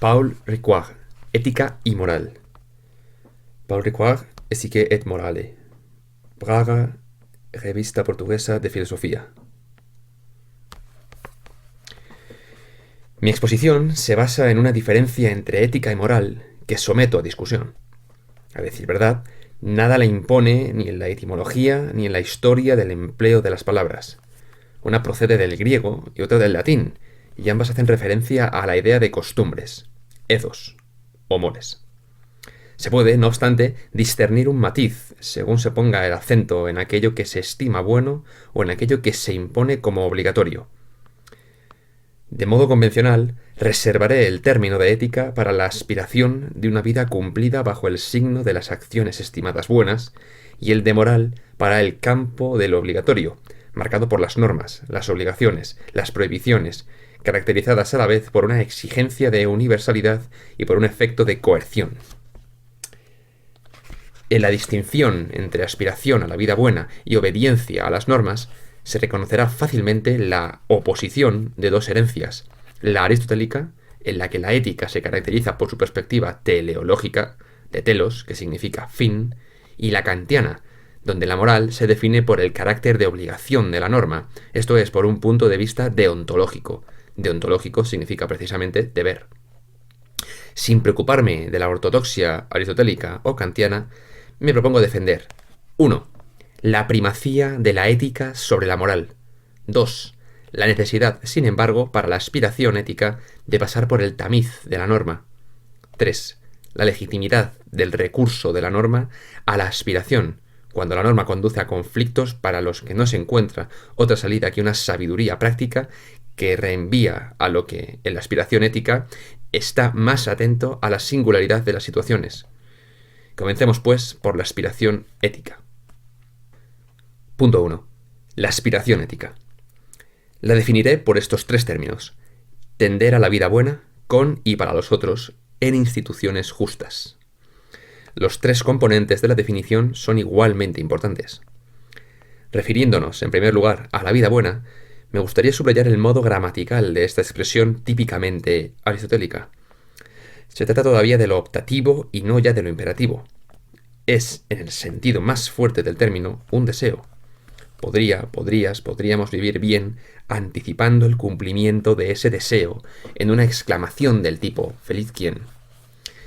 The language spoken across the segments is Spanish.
Paul Ricoeur, Ética y moral. Paul Ricoeur, Éthique et morale. Praga, Revista Portuguesa de Filosofía. Mi exposición se basa en una diferencia entre ética y moral que someto a discusión. A decir verdad, nada la impone ni en la etimología ni en la historia del empleo de las palabras. Una procede del griego y otra del latín, y ambas hacen referencia a la idea de costumbres, ethos o mores. Se puede, no obstante, discernir un matiz según se ponga el acento en aquello que se estima bueno o en aquello que se impone como obligatorio. De modo convencional, reservaré el término de ética para la aspiración de una vida cumplida bajo el signo de las acciones estimadas buenas y el de moral para el campo de lo obligatorio, marcado por las normas, las obligaciones, las prohibiciones, caracterizadas a la vez por una exigencia de universalidad y por un efecto de coerción. En la distinción entre aspiración a la vida buena y obediencia a las normas, se reconocerá fácilmente la oposición de dos herencias, la aristotélica, en la que la ética se caracteriza por su perspectiva teleológica, de telos, que significa fin, y la kantiana, donde la moral se define por el carácter de obligación de la norma, esto es, por un punto de vista deontológico. Deontológico significa precisamente deber. Sin preocuparme de la ortodoxia aristotélica o kantiana, me propongo defender 1. La primacía de la ética sobre la moral. 2. La necesidad, sin embargo, para la aspiración ética de pasar por el tamiz de la norma. 3. La legitimidad del recurso de la norma a la aspiración, cuando la norma conduce a conflictos para los que no se encuentra otra salida que una sabiduría práctica que reenvía a lo que, en la aspiración ética, está más atento a la singularidad de las situaciones. Comencemos, pues, por la aspiración ética. Punto 1. La aspiración ética. La definiré por estos tres términos: tender a la vida buena, con y para los otros, en instituciones justas. Los tres componentes de la definición son igualmente importantes. Refiriéndonos, en primer lugar, a la vida buena, me gustaría subrayar el modo gramatical de esta expresión típicamente aristotélica. Se trata todavía de lo optativo y no ya de lo imperativo. Es, en el sentido más fuerte del término, un deseo. Podríamos vivir bien anticipando el cumplimiento de ese deseo en una exclamación del tipo «¿Feliz quién?».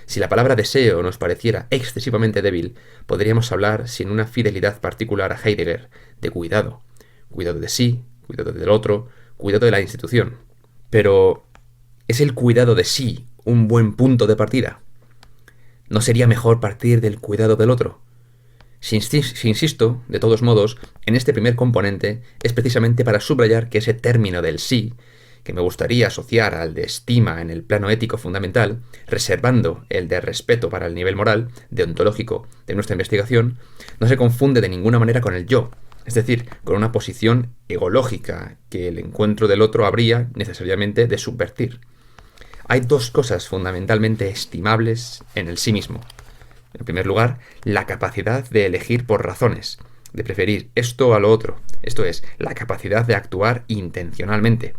Si la palabra deseo nos pareciera excesivamente débil, podríamos hablar, sin una fidelidad particular a Heidegger, de cuidado. Cuidado de sí, cuidado del otro, cuidado de la institución. Pero, ¿es el cuidado de sí un buen punto de partida? ¿No sería mejor partir del cuidado del otro? Si insisto, de todos modos, en este primer componente, es precisamente para subrayar que ese término del sí, que me gustaría asociar al de estima en el plano ético fundamental, reservando el de respeto para el nivel moral, deontológico de nuestra investigación, no se confunde de ninguna manera con el yo, es decir, con una posición egológica que el encuentro del otro habría necesariamente de subvertir. Hay dos cosas fundamentalmente estimables en el sí mismo. En primer lugar, la capacidad de elegir por razones, de preferir esto a lo otro, esto es, la capacidad de actuar intencionalmente.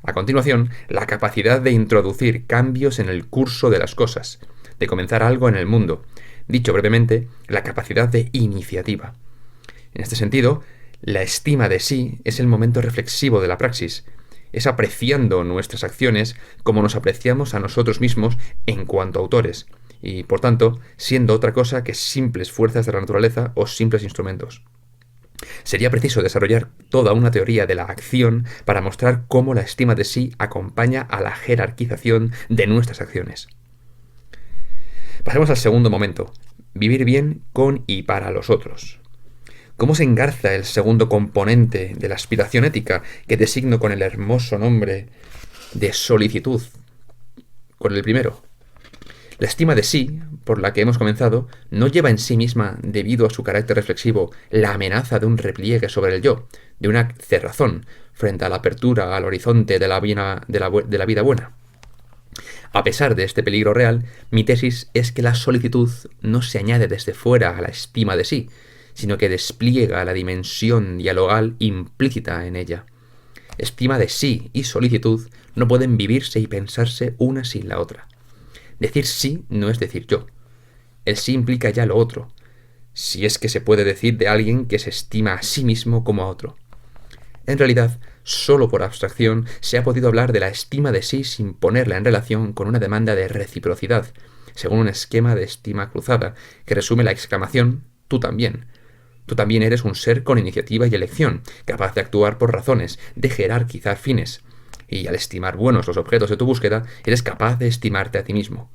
A continuación, la capacidad de introducir cambios en el curso de las cosas, de comenzar algo en el mundo. Dicho brevemente, la capacidad de iniciativa. En este sentido, la estima de sí es el momento reflexivo de la praxis. Es apreciando nuestras acciones como nos apreciamos a nosotros mismos en cuanto autores, y, por tanto, siendo otra cosa que simples fuerzas de la naturaleza o simples instrumentos. Sería preciso desarrollar toda una teoría de la acción para mostrar cómo la estima de sí acompaña a la jerarquización de nuestras acciones. Pasemos al segundo momento: vivir bien con y para los otros. ¿Cómo se engarza el segundo componente de la aspiración ética, que designo con el hermoso nombre de solicitud, con el primero? La estima de sí, por la que hemos comenzado, no lleva en sí misma, debido a su carácter reflexivo, la amenaza de un repliegue sobre el yo, de una cerrazón frente a la apertura al horizonte de la vida buena. A pesar de este peligro real, mi tesis es que la solicitud no se añade desde fuera a la estima de sí, sino que despliega la dimensión dialogal implícita en ella. Estima de sí y solicitud no pueden vivirse y pensarse una sin la otra. Decir sí no es decir yo. El sí implica ya lo otro, si es que se puede decir de alguien que se estima a sí mismo como a otro. En realidad, solo por abstracción se ha podido hablar de la estima de sí sin ponerla en relación con una demanda de reciprocidad, según un esquema de estima cruzada que resume la exclamación «tú también». Tú también eres un ser con iniciativa y elección, capaz de actuar por razones, de jerarquizar fines. Y al estimar buenos los objetos de tu búsqueda, eres capaz de estimarte a ti mismo.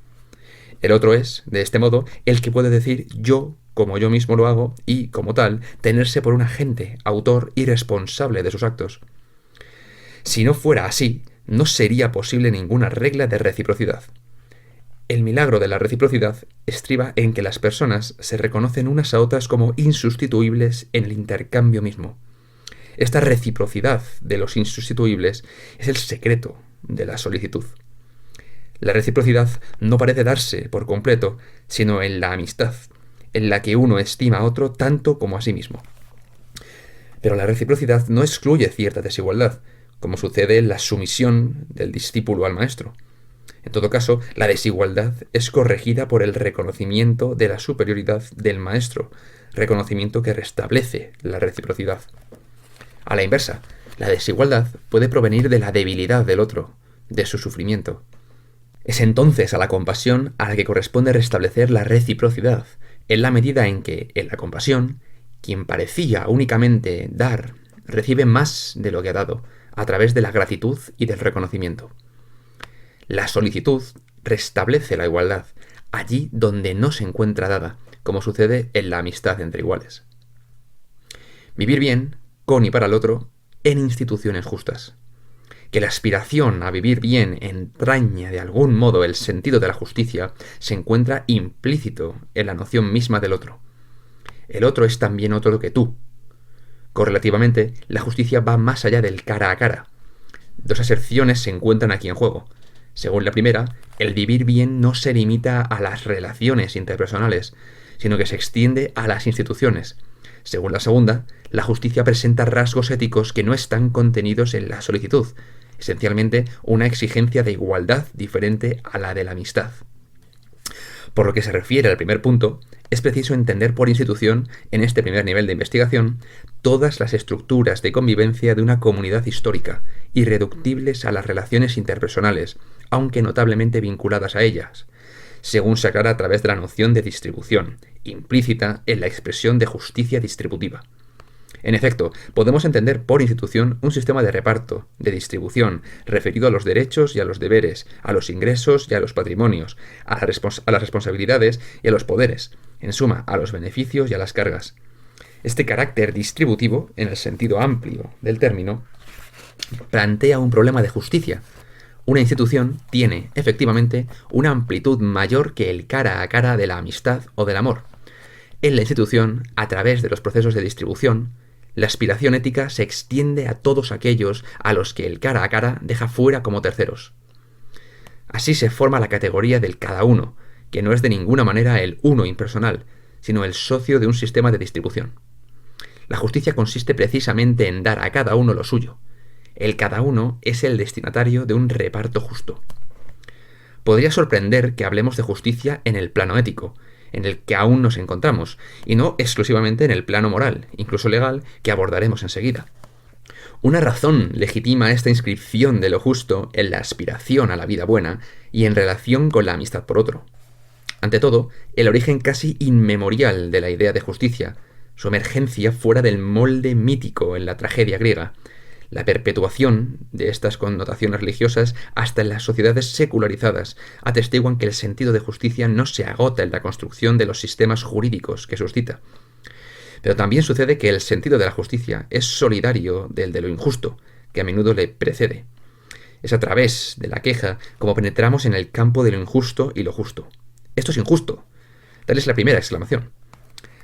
El otro es, de este modo, el que puede decir yo como yo mismo lo hago y, como tal, tenerse por un agente, autor y responsable de sus actos. Si no fuera así, no sería posible ninguna regla de reciprocidad. El milagro de la reciprocidad estriba en que las personas se reconocen unas a otras como insustituibles en el intercambio mismo. Esta reciprocidad de los insustituibles es el secreto de la solicitud. La reciprocidad no parece darse por completo, sino en la amistad, en la que uno estima a otro tanto como a sí mismo. Pero la reciprocidad no excluye cierta desigualdad, como sucede en la sumisión del discípulo al maestro. En todo caso, la desigualdad es corregida por el reconocimiento de la superioridad del maestro, reconocimiento que restablece la reciprocidad. A la inversa, la desigualdad puede provenir de la debilidad del otro, de su sufrimiento. Es entonces a la compasión a la que corresponde restablecer la reciprocidad, en la medida en que, en la compasión, quien parecía únicamente dar, recibe más de lo que ha dado, a través de la gratitud y del reconocimiento. La solicitud restablece la igualdad, allí donde no se encuentra dada, como sucede en la amistad entre iguales. Vivir bien, con y para el otro, en instituciones justas. Que la aspiración a vivir bien entraña de algún modo el sentido de la justicia, se encuentra implícito en la noción misma del otro. El otro es también otro que tú. Correlativamente, la justicia va más allá del cara a cara. Dos aserciones se encuentran aquí en juego. Según la primera, el vivir bien no se limita a las relaciones interpersonales, sino que se extiende a las instituciones. Según la segunda, la justicia presenta rasgos éticos que no están contenidos en la solicitud, esencialmente una exigencia de igualdad diferente a la de la amistad. Por lo que se refiere al primer punto, es preciso entender por institución, en este primer nivel de investigación, todas las estructuras de convivencia de una comunidad histórica, irreductibles a las relaciones interpersonales, aunque notablemente vinculadas a ellas, según se aclara a través de la noción de distribución, implícita en la expresión de justicia distributiva. En efecto, podemos entender por institución un sistema de reparto, de distribución, referido a los derechos y a los deberes, a los ingresos y a los patrimonios, a las responsabilidades y a los poderes, en suma, a los beneficios y a las cargas. Este carácter distributivo, en el sentido amplio del término, plantea un problema de justicia. Una institución tiene, efectivamente, una amplitud mayor que el cara a cara de la amistad o del amor. En la institución, a través de los procesos de distribución, la aspiración ética se extiende a todos aquellos a los que el cara a cara deja fuera como terceros. Así se forma la categoría del cada uno, que no es de ninguna manera el uno impersonal, sino el socio de un sistema de distribución. La justicia consiste precisamente en dar a cada uno lo suyo. El cada uno es el destinatario de un reparto justo. Podría sorprender que hablemos de justicia en el plano ético, en el que aún nos encontramos, y no exclusivamente en el plano moral, incluso legal, que abordaremos enseguida. Una razón legitima esta inscripción de lo justo en la aspiración a la vida buena y en relación con la amistad por otro. Ante todo, el origen casi inmemorial de la idea de justicia, su emergencia fuera del molde mítico en la tragedia griega, la perpetuación de estas connotaciones religiosas hasta en las sociedades secularizadas atestiguan que el sentido de justicia no se agota en la construcción de los sistemas jurídicos que suscita. Pero también sucede que el sentido de la justicia es solidario del de lo injusto, que a menudo le precede. Es a través de la queja como penetramos en el campo de lo injusto y lo justo. Esto es injusto. Tal es la primera exclamación.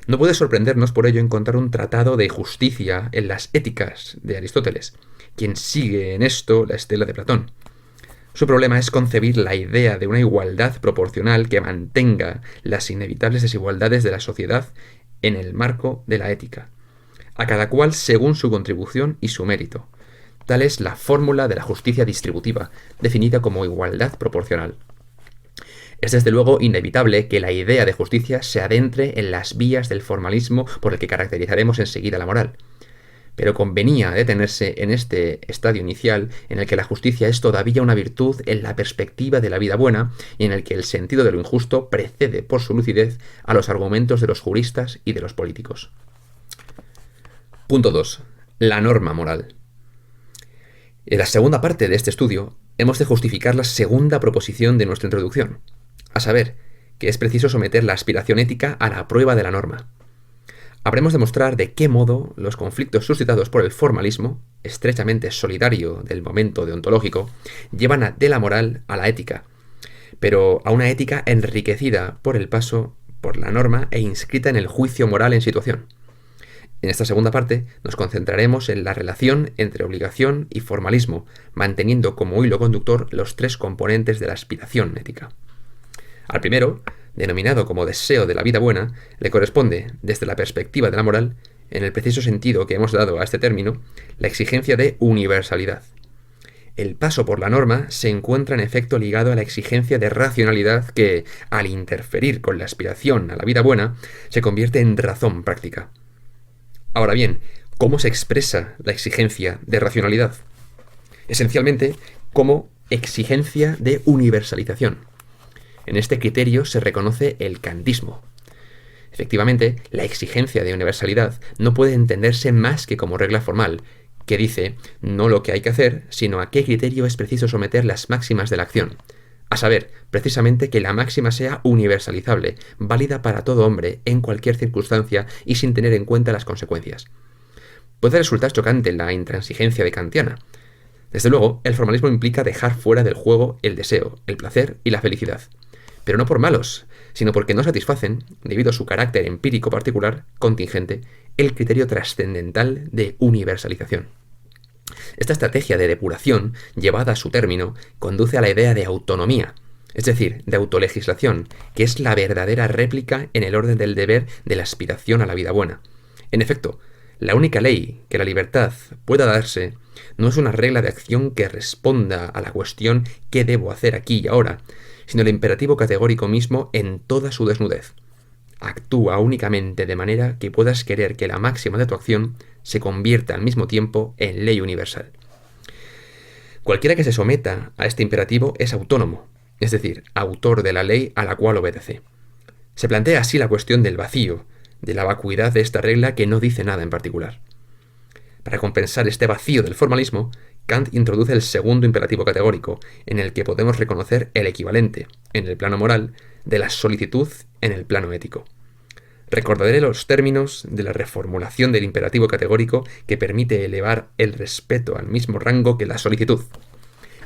No puede sorprendernos por ello encontrar un tratado de justicia en las Éticas de Aristóteles, quien sigue en esto la estela de Platón. Su problema es concebir la idea de una igualdad proporcional que mantenga las inevitables desigualdades de la sociedad en el marco de la ética, a cada cual según su contribución y su mérito. Tal es la fórmula de la justicia distributiva, definida como igualdad proporcional. Es desde luego inevitable que la idea de justicia se adentre en las vías del formalismo por el que caracterizaremos enseguida la moral. Pero convenía detenerse en este estadio inicial en el que la justicia es todavía una virtud en la perspectiva de la vida buena y en el que el sentido de lo injusto precede por su lucidez a los argumentos de los juristas y de los políticos. Punto 2. La norma moral. En la segunda parte de este estudio hemos de justificar la segunda proposición de nuestra introducción, a saber, que es preciso someter la aspiración ética a la prueba de la norma. Habremos de mostrar de qué modo los conflictos suscitados por el formalismo, estrechamente solidario del momento deontológico, llevan de la moral a la ética, pero a una ética enriquecida por el paso por la norma e inscrita en el juicio moral en situación. En esta segunda parte nos concentraremos en la relación entre obligación y formalismo, manteniendo como hilo conductor los tres componentes de la aspiración ética. Al primero, denominado como deseo de la vida buena, le corresponde, desde la perspectiva de la moral, en el preciso sentido que hemos dado a este término, la exigencia de universalidad. El paso por la norma se encuentra en efecto ligado a la exigencia de racionalidad que, al interferir con la aspiración a la vida buena, se convierte en razón práctica. Ahora bien, ¿cómo se expresa la exigencia de racionalidad? Esencialmente, como exigencia de universalización. En este criterio se reconoce el kantismo. Efectivamente, la exigencia de universalidad no puede entenderse más que como regla formal, que dice no lo que hay que hacer, sino a qué criterio es preciso someter las máximas de la acción. A saber, precisamente que la máxima sea universalizable, válida para todo hombre, en cualquier circunstancia y sin tener en cuenta las consecuencias. Puede resultar chocante la intransigencia de kantiana. Desde luego, el formalismo implica dejar fuera del juego el deseo, el placer y la felicidad. Pero no por malos, sino porque no satisfacen, debido a su carácter empírico particular, contingente, el criterio trascendental de universalización. Esta estrategia de depuración, llevada a su término, conduce a la idea de autonomía, es decir, de autolegislación, que es la verdadera réplica en el orden del deber de la aspiración a la vida buena. En efecto, la única ley que la libertad pueda darse no es una regla de acción que responda a la cuestión ¿qué debo hacer aquí y ahora?, sino el imperativo categórico mismo en toda su desnudez. Actúa únicamente de manera que puedas querer que la máxima de tu acción se convierta al mismo tiempo en ley universal. Cualquiera que se someta a este imperativo es autónomo, es decir, autor de la ley a la cual obedece. Se plantea así la cuestión del vacío, de la vacuidad de esta regla que no dice nada en particular. Para compensar este vacío del formalismo, Kant introduce el segundo imperativo categórico, en el que podemos reconocer el equivalente, en el plano moral, de la solicitud en el plano ético. Recordaré los términos de la reformulación del imperativo categórico que permite elevar el respeto al mismo rango que la solicitud.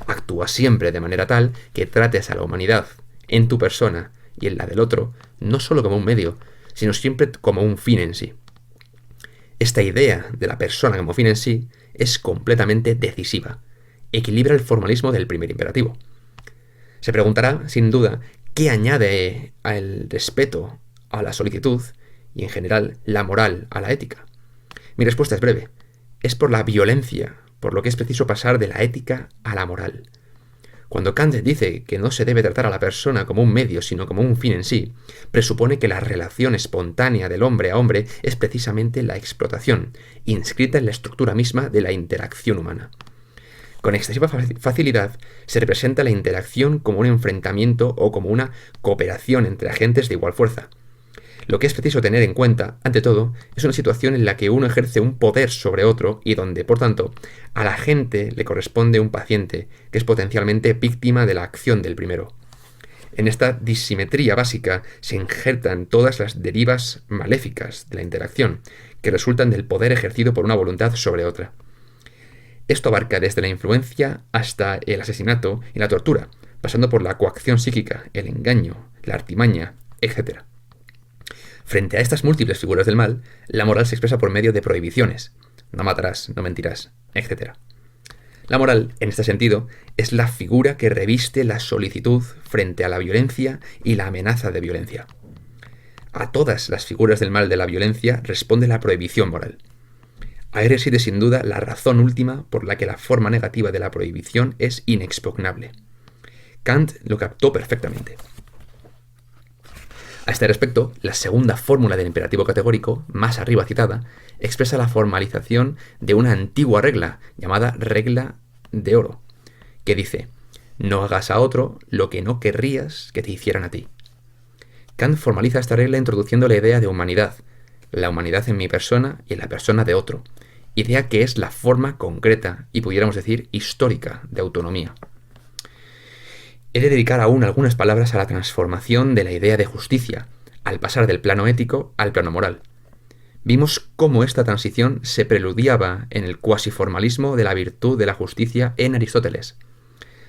Actúa siempre de manera tal que trates a la humanidad, en tu persona y en la del otro, no solo como un medio, sino siempre como un fin en sí. Esta idea de la persona como fin en sí es completamente decisiva. Equilibra el formalismo del primer imperativo. Se preguntará, sin duda, ¿qué añade al respeto a la solicitud y, en general, la moral a la ética? Mi respuesta es breve. Es por la violencia, por lo que es preciso pasar de la ética a la moral. Cuando Kant dice que no se debe tratar a la persona como un medio, sino como un fin en sí, presupone que la relación espontánea del hombre a hombre es precisamente la explotación, inscrita en la estructura misma de la interacción humana. Con excesiva facilidad se representa la interacción como un enfrentamiento o como una cooperación entre agentes de igual fuerza. Lo que es preciso tener en cuenta, ante todo, es una situación en la que uno ejerce un poder sobre otro y donde, por tanto, a la gente le corresponde un paciente, que es potencialmente víctima de la acción del primero. En esta disimetría básica se injertan todas las derivas maléficas de la interacción, que resultan del poder ejercido por una voluntad sobre otra. Esto abarca desde la influencia hasta el asesinato y la tortura, pasando por la coacción psíquica, el engaño, la artimaña, etc. Frente a estas múltiples figuras del mal, la moral se expresa por medio de prohibiciones. No matarás, no mentirás, etc. La moral, en este sentido, es la figura que reviste la solicitud frente a la violencia y la amenaza de violencia. A todas las figuras del mal de la violencia responde la prohibición moral. Ahí reside sin duda la razón última por la que la forma negativa de la prohibición es inexpugnable. Kant lo captó perfectamente. A este respecto, la segunda fórmula del imperativo categórico, más arriba citada, expresa la formalización de una antigua regla llamada regla de oro, que dice: no hagas a otro lo que no querrías que te hicieran a ti. Kant formaliza esta regla introduciendo la idea de humanidad, la humanidad en mi persona y en la persona de otro, idea que es la forma concreta y pudiéramos decir histórica de autonomía. He de dedicar aún algunas palabras a la transformación de la idea de justicia, al pasar del plano ético al plano moral. Vimos cómo esta transición se preludiaba en el cuasiformalismo de la virtud de la justicia en Aristóteles.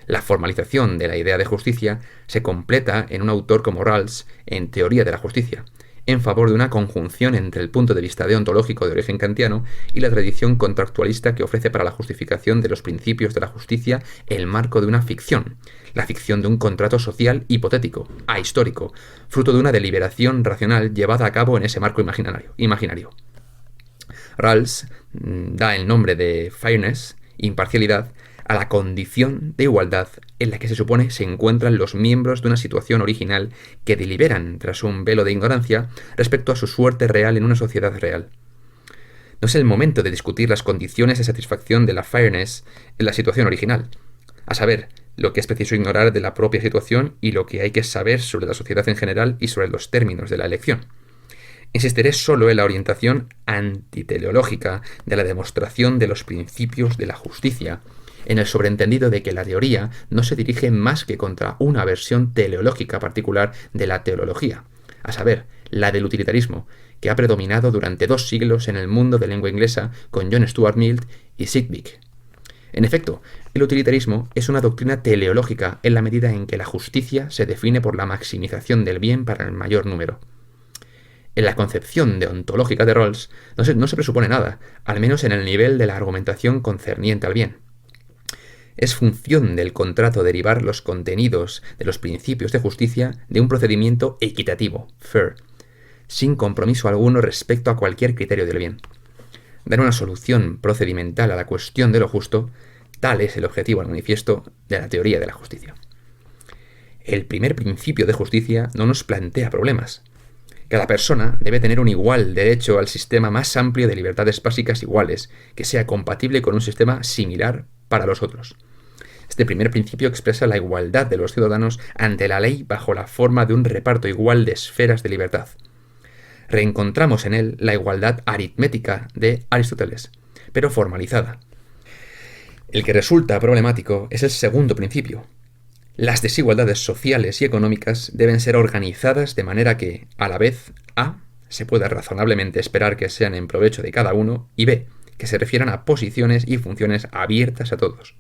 La formalización de la idea de justicia se completa en un autor como Rawls en Teoría de la Justicia, en favor de una conjunción entre el punto de vista deontológico de origen kantiano y la tradición contractualista que ofrece para la justificación de los principios de la justicia el marco de una ficción, la ficción de un contrato social hipotético, ahistórico, fruto de una deliberación racional llevada a cabo en ese marco imaginario. Rawls da el nombre de fairness, imparcialidad, a la condición de igualdad en la que se supone se encuentran los miembros de una situación original que deliberan tras un velo de ignorancia respecto a su suerte real en una sociedad real. No es el momento de discutir las condiciones de satisfacción de la fairness en la situación original, a saber, lo que es preciso ignorar de la propia situación y lo que hay que saber sobre la sociedad en general y sobre los términos de la elección. Insistiré solo en la orientación antiteleológica de la demostración de los principios de la justicia, en el sobreentendido de que la teoría no se dirige más que contra una versión teleológica particular de la teología, a saber, la del utilitarismo, que ha predominado durante 2 siglos en el mundo de lengua inglesa con John Stuart Mill y Sidgwick. En efecto, el utilitarismo es una doctrina teleológica en la medida en que la justicia se define por la maximización del bien para el mayor número. En la concepción deontológica de Rawls no se presupone nada, al menos en el nivel de la argumentación concerniente al bien. Es función del contrato derivar los contenidos de los principios de justicia de un procedimiento equitativo, fair, sin compromiso alguno respecto a cualquier criterio del bien. Dar una solución procedimental a la cuestión de lo justo, tal es el objetivo al manifiesto de la teoría de la justicia. El primer principio de justicia no nos plantea problemas. Cada persona debe tener un igual derecho al sistema más amplio de libertades básicas iguales, que sea compatible con un sistema similar para los otros. Este primer principio expresa la igualdad de los ciudadanos ante la ley bajo la forma de un reparto igual de esferas de libertad. Reencontramos en él la igualdad aritmética de Aristóteles, pero formalizada. El que resulta problemático es el segundo principio. Las desigualdades sociales y económicas deben ser organizadas de manera que, a la vez, A, se pueda razonablemente esperar que sean en provecho de cada uno, y B, que se refieran a posiciones y funciones abiertas a todos.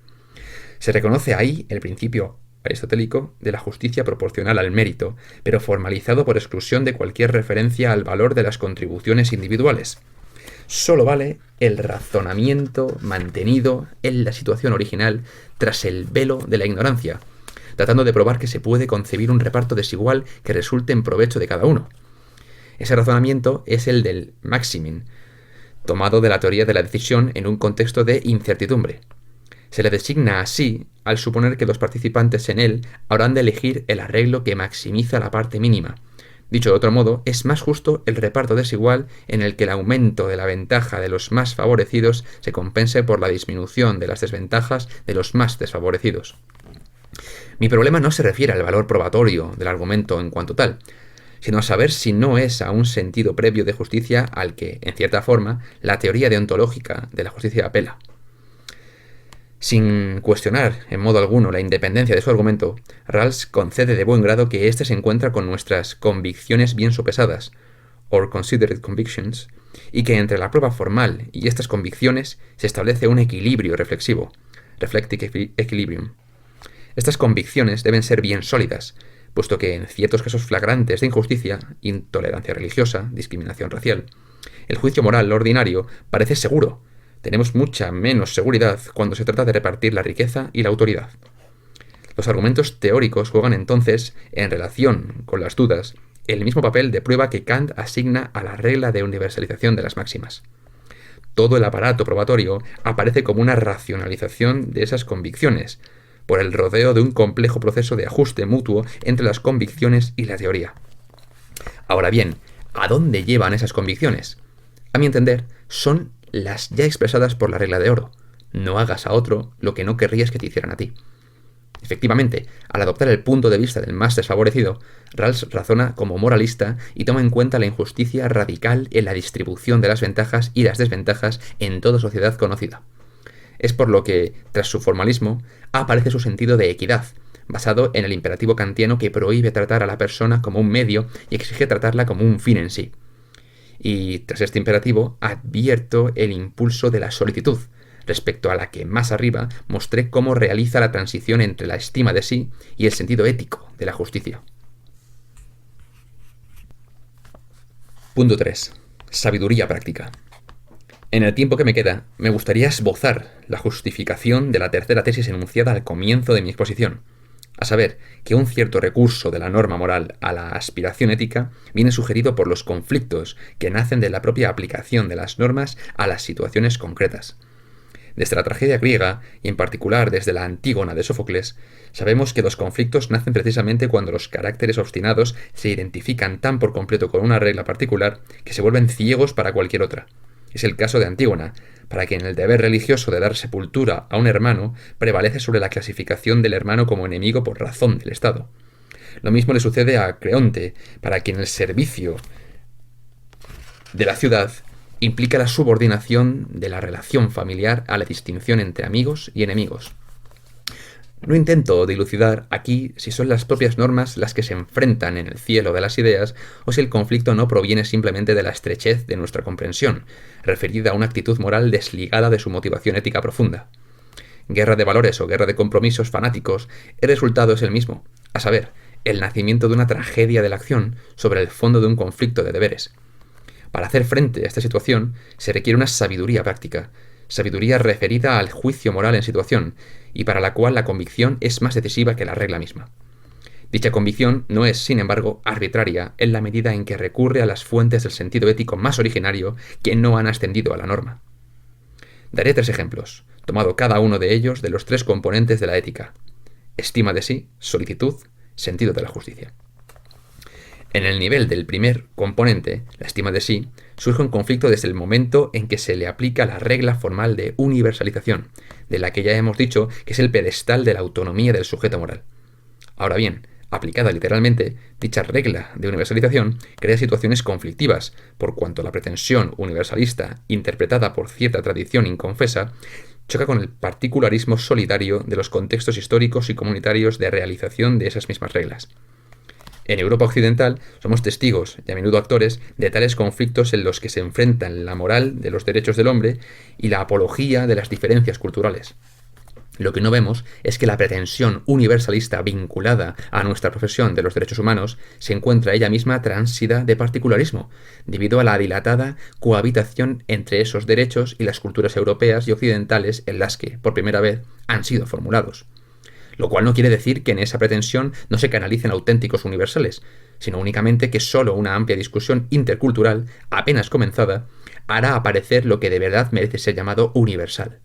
Se reconoce ahí el principio aristotélico de la justicia proporcional al mérito, pero formalizado por exclusión de cualquier referencia al valor de las contribuciones individuales. Solo vale el razonamiento mantenido en la situación original tras el velo de la ignorancia, tratando de probar que se puede concebir un reparto desigual que resulte en provecho de cada uno. Ese razonamiento es el del maximin, tomado de la teoría de la decisión en un contexto de incertidumbre. Se le designa así al suponer que los participantes en él habrán de elegir el arreglo que maximiza la parte mínima. Dicho de otro modo, es más justo el reparto desigual en el que el aumento de la ventaja de los más favorecidos se compense por la disminución de las desventajas de los más desfavorecidos. Mi problema no se refiere al valor probatorio del argumento en cuanto tal, sino a saber si no es a un sentido previo de justicia al que, en cierta forma, la teoría deontológica de la justicia apela. Sin cuestionar en modo alguno la independencia de su argumento, Rawls concede de buen grado que éste se encuentra con nuestras convicciones bien sopesadas, or considered convictions, y que entre la prueba formal y estas convicciones se establece un equilibrio reflexivo, reflective equilibrium. Estas convicciones deben ser bien sólidas, puesto que en ciertos casos flagrantes de injusticia, intolerancia religiosa, discriminación racial, el juicio moral ordinario parece seguro. Tenemos mucha menos seguridad cuando se trata de repartir la riqueza y la autoridad. Los argumentos teóricos juegan entonces, en relación con las dudas, el mismo papel de prueba que Kant asigna a la regla de universalización de las máximas. Todo el aparato probatorio aparece como una racionalización de esas convicciones, por el rodeo de un complejo proceso de ajuste mutuo entre las convicciones y la teoría. Ahora bien, ¿a dónde llevan esas convicciones? A mi entender, son las ya expresadas por la regla de oro. No hagas a otro lo que no querrías que te hicieran a ti. Efectivamente, al adoptar el punto de vista del más desfavorecido, Rawls razona como moralista y toma en cuenta la injusticia radical en la distribución de las ventajas y las desventajas en toda sociedad conocida. Es por lo que, tras su formalismo, aparece su sentido de equidad, basado en el imperativo kantiano que prohíbe tratar a la persona como un medio y exige tratarla como un fin en sí. Y tras este imperativo, advierto el impulso de la solicitud, respecto a la que más arriba mostré cómo realiza la transición entre la estima de sí y el sentido ético de la justicia. Punto 3. Sabiduría práctica. En el tiempo que me queda, me gustaría esbozar la justificación de la tercera tesis enunciada al comienzo de mi exposición, a saber, que un cierto recurso de la norma moral a la aspiración ética viene sugerido por los conflictos que nacen de la propia aplicación de las normas a las situaciones concretas. Desde la tragedia griega, y en particular desde la Antígona de Sófocles, sabemos que los conflictos nacen precisamente cuando los caracteres obstinados se identifican tan por completo con una regla particular que se vuelven ciegos para cualquier otra. Es el caso de Antígona, para quien el deber religioso de dar sepultura a un hermano prevalece sobre la clasificación del hermano como enemigo por razón del Estado. Lo mismo le sucede a Creonte, para quien el servicio de la ciudad implica la subordinación de la relación familiar a la distinción entre amigos y enemigos. No intento dilucidar aquí si son las propias normas las que se enfrentan en el cielo de las ideas o si el conflicto no proviene simplemente de la estrechez de nuestra comprensión, referida a una actitud moral desligada de su motivación ética profunda. Guerra de valores o guerra de compromisos fanáticos, el resultado es el mismo, a saber, el nacimiento de una tragedia de la acción sobre el fondo de un conflicto de deberes. Para hacer frente a esta situación se requiere una sabiduría práctica, sabiduría referida al juicio moral en situación, y para la cual la convicción es más decisiva que la regla misma. Dicha convicción no es, sin embargo, arbitraria en la medida en que recurre a las fuentes del sentido ético más originario que no han ascendido a la norma. Daré 3 ejemplos, tomado cada uno de ellos de los 3 componentes de la ética: estima de sí, solicitud, sentido de la justicia. En el nivel del primer componente, la estima de sí, surge un conflicto desde el momento en que se le aplica la regla formal de universalización, de la que ya hemos dicho que es el pedestal de la autonomía del sujeto moral. Ahora bien, aplicada literalmente, dicha regla de universalización crea situaciones conflictivas, por cuanto la pretensión universalista, interpretada por cierta tradición inconfesa, choca con el particularismo solidario de los contextos históricos y comunitarios de realización de esas mismas reglas. En Europa occidental somos testigos, y a menudo actores, de tales conflictos en los que se enfrentan la moral de los derechos del hombre y la apología de las diferencias culturales. Lo que no vemos es que la pretensión universalista vinculada a nuestra profesión de los derechos humanos se encuentra ella misma transida de particularismo, debido a la dilatada cohabitación entre esos derechos y las culturas europeas y occidentales en las que, por primera vez, han sido formulados. Lo cual no quiere decir que en esa pretensión no se canalicen auténticos universales, sino únicamente que solo una amplia discusión intercultural, apenas comenzada, hará aparecer lo que de verdad merece ser llamado universal.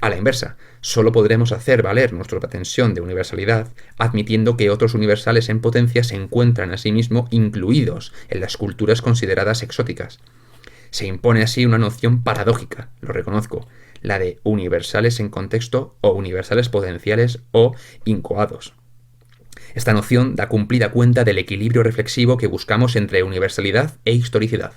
A la inversa, solo podremos hacer valer nuestra pretensión de universalidad admitiendo que otros universales en potencia se encuentran asimismo incluidos en las culturas consideradas exóticas. Se impone así una noción paradójica, lo reconozco, la de universales en contexto o universales potenciales o incoados. Esta noción da cumplida cuenta del equilibrio reflexivo que buscamos entre universalidad e historicidad.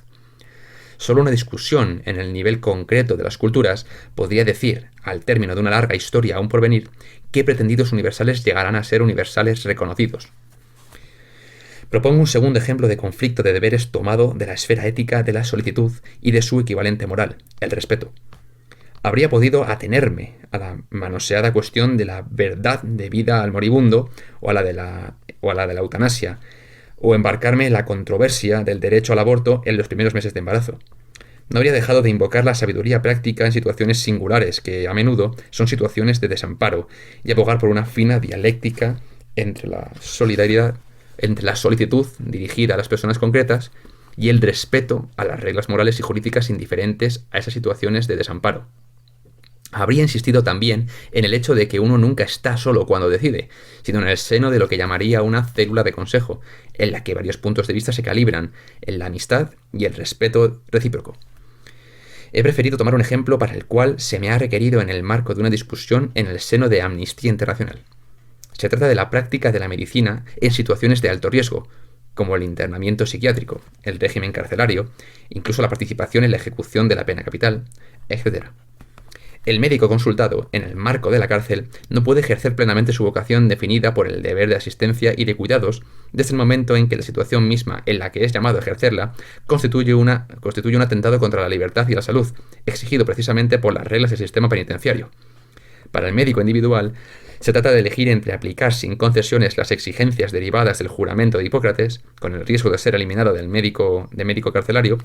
Solo una discusión en el nivel concreto de las culturas podría decir, al término de una larga historia aún por venir, qué pretendidos universales llegarán a ser universales reconocidos. Propongo un segundo ejemplo de conflicto de deberes tomado de la esfera ética de la solicitud y de su equivalente moral, el respeto. Habría podido atenerme a la manoseada cuestión de la verdad debida al moribundo o a la de la eutanasia, o embarcarme en la controversia del derecho al aborto en los primeros meses de embarazo. No habría dejado de invocar la sabiduría práctica en situaciones singulares, que a menudo son situaciones de desamparo, y abogar por una fina dialéctica entre la solicitud dirigida a las personas concretas y el respeto a las reglas morales y jurídicas indiferentes a esas situaciones de desamparo. Habría insistido también en el hecho de que uno nunca está solo cuando decide, sino en el seno de lo que llamaría una célula de consejo, en la que varios puntos de vista se calibran, en la amistad y el respeto recíproco. He preferido tomar un ejemplo para el cual se me ha requerido en el marco de una discusión en el seno de Amnistía Internacional. Se trata de la práctica de la medicina en situaciones de alto riesgo, como el internamiento psiquiátrico, el régimen carcelario, incluso la participación en la ejecución de la pena capital, etc. El médico consultado, en el marco de la cárcel, no puede ejercer plenamente su vocación definida por el deber de asistencia y de cuidados desde el momento en que la situación misma en la que es llamado a ejercerla constituye un atentado contra la libertad y la salud, exigido precisamente por las reglas del sistema penitenciario. Para el médico individual, se trata de elegir entre aplicar sin concesiones las exigencias derivadas del juramento de Hipócrates, con el riesgo de ser eliminado del médico carcelario,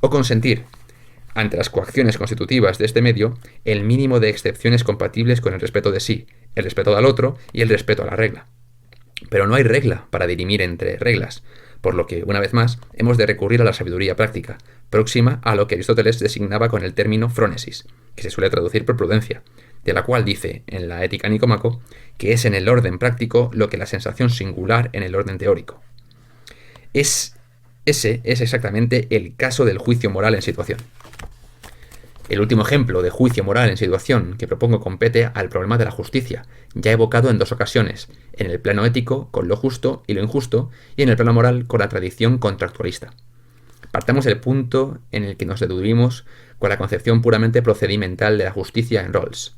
o consentir, ante las coacciones constitutivas de este medio, el mínimo de excepciones compatibles con el respeto de sí, el respeto al otro y el respeto a la regla. Pero no hay regla para dirimir entre reglas, por lo que, una vez más, hemos de recurrir a la sabiduría práctica, próxima a lo que Aristóteles designaba con el término phronesis, que se suele traducir por prudencia, de la cual dice, en la Ética Nicómaco, que es en el orden práctico lo que la sensación singular en el orden teórico. Ese es exactamente el caso del juicio moral en situación. El último ejemplo de juicio moral en situación que propongo compete al problema de la justicia, ya evocado en dos ocasiones, en el plano ético con lo justo y lo injusto, y en el plano moral con la tradición contractualista. Partamos del punto en el que nos detuvimos con la concepción puramente procedimental de la justicia en Rawls.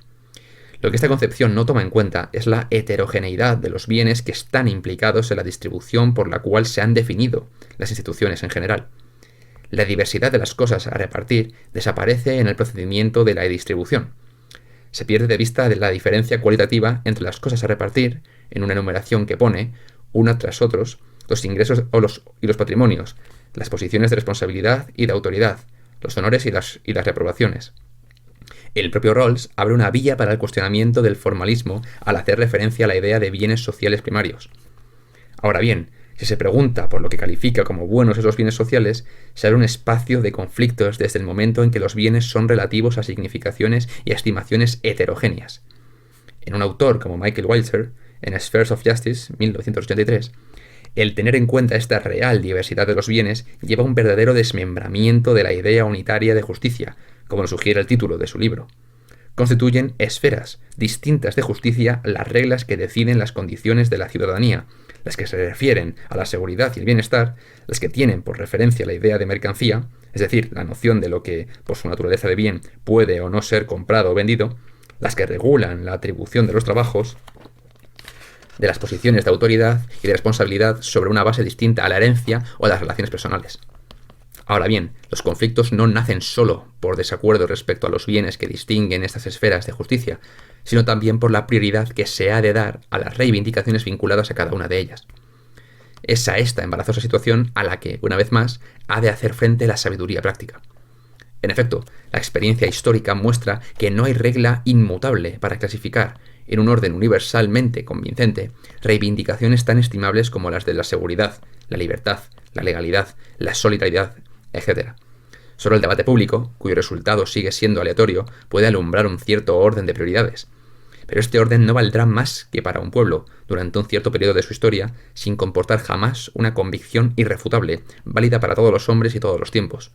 Lo que esta concepción no toma en cuenta es la heterogeneidad de los bienes que están implicados en la distribución por la cual se han definido las instituciones en general. La diversidad de las cosas a repartir desaparece en el procedimiento de la distribución. Se pierde de vista la diferencia cualitativa entre las cosas a repartir, en una enumeración que pone, una tras otros, los ingresos y los patrimonios, las posiciones de responsabilidad y de autoridad, los honores y las reprobaciones. El propio Rawls abre una vía para el cuestionamiento del formalismo al hacer referencia a la idea de bienes sociales primarios. Ahora bien, si se pregunta por lo que califica como buenos esos bienes sociales, se abre un espacio de conflictos desde el momento en que los bienes son relativos a significaciones y a estimaciones heterogéneas. En un autor como Michael Walzer, en Spheres of Justice, 1983, el tener en cuenta esta real diversidad de los bienes lleva a un verdadero desmembramiento de la idea unitaria de justicia, como lo sugiere el título de su libro. Constituyen esferas distintas de justicia las reglas que definen las condiciones de la ciudadanía, las que se refieren a la seguridad y el bienestar, las que tienen por referencia la idea de mercancía, es decir, la noción de lo que, por su naturaleza de bien, puede o no ser comprado o vendido, las que regulan la atribución de los trabajos, de las posiciones de autoridad y de responsabilidad sobre una base distinta a la herencia o a las relaciones personales. Ahora bien, los conflictos no nacen solo por desacuerdo respecto a los bienes que distinguen estas esferas de justicia, sino también por la prioridad que se ha de dar a las reivindicaciones vinculadas a cada una de ellas. Es a esta embarazosa situación a la que, una vez más, ha de hacer frente la sabiduría práctica. En efecto, la experiencia histórica muestra que no hay regla inmutable para clasificar, en un orden universalmente convincente, reivindicaciones tan estimables como las de la seguridad, la libertad, la legalidad, la solidaridad, etc. Solo el debate público, cuyo resultado sigue siendo aleatorio, puede alumbrar un cierto orden de prioridades. Pero este orden no valdrá más que para un pueblo, durante un cierto periodo de su historia, sin comportar jamás una convicción irrefutable, válida para todos los hombres y todos los tiempos.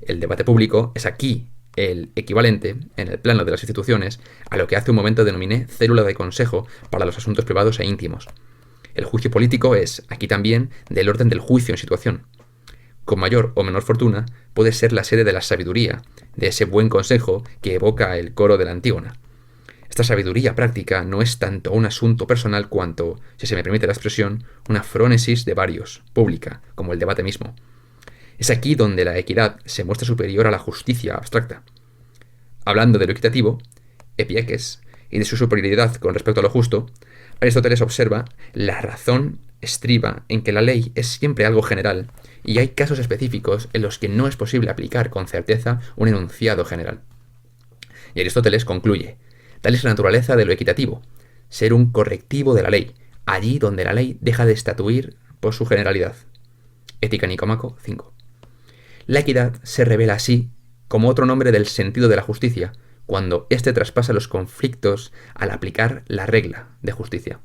El debate público es aquí el equivalente, en el plano de las instituciones, a lo que hace un momento denominé célula de consejo para los asuntos privados e íntimos. El juicio político es, aquí también, del orden del juicio en situación. Con mayor o menor fortuna, puede ser la sede de la sabiduría, de ese buen consejo que evoca el coro de la Antígona. Esta sabiduría práctica no es tanto un asunto personal cuanto, si se me permite la expresión, una frónesis de varios, pública, como el debate mismo. Es aquí donde la equidad se muestra superior a la justicia abstracta. Hablando de lo equitativo, epieques, y de su superioridad con respecto a lo justo, Aristóteles observa la razón estriba en que la ley es siempre algo general, y hay casos específicos en los que no es posible aplicar con certeza un enunciado general. Y Aristóteles concluye: tal es la naturaleza de lo equitativo, ser un correctivo de la ley, allí donde la ley deja de estatuir por su generalidad. Ética Nicómaco 5. La equidad se revela así como otro nombre del sentido de la justicia, cuando éste traspasa los conflictos al aplicar la regla de justicia.